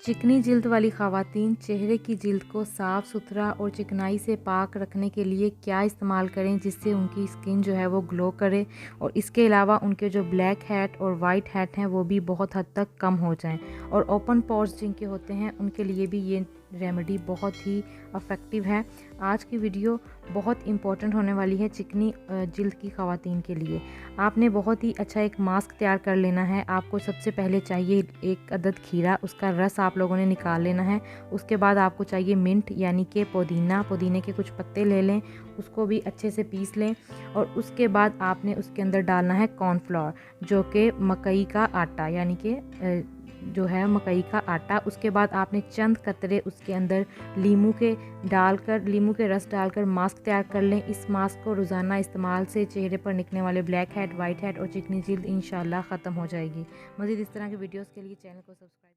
चिकनी जिल्द वाली ख़वातीन चेहरे की जिल्द को साफ़ सुथरा और चिकनाई से पाक रखने के लिए क्या इस्तेमाल करें जिससे उनकी स्किन जो है वो ग्लो करे और इसके अलावा उनके जो ब्लैक हेड और वाइट हेड हैं वो भी बहुत हद तक कम हो जाएं और ओपन पोर्स जिनके होते हैं उनके लिए भी ये रेमेडी बहुत ही इफ़ेक्टिव है। आज की वीडियो बहुत इम्पोर्टेंट होने वाली है चिकनी जिल्द की ख़वातीन के लिए। आपने बहुत ही अच्छा एक मास्क तैयार कर लेना है। आपको सबसे पहले चाहिए एक अदद खीरा, उसका रस आप लोगों ने निकाल लेना है। उसके बाद आपको चाहिए मिंट यानी कि पुदीने के कुछ पत्ते ले लें, उसको भी अच्छे से पीस लें और उसके बाद आपने उसके अंदर डालना है कॉर्नफ्लोर जो कि मकई का आटा यानी कि जो है मकई का आटा। उसके बाद आपने चंद कतरे उसके अंदर लीमू के रस डालकर मास्क तैयार कर लें। इस मास्क को रोज़ाना इस्तेमाल से चेहरे पर निकलने वाले ब्लैक हेड, वाइट हेड और चिकनी जिल्द इंशाल्लाह ख़त्म हो जाएगी। मज़ीद इस तरह के वीडियोस के लिए चैनल को सब्सक्राइब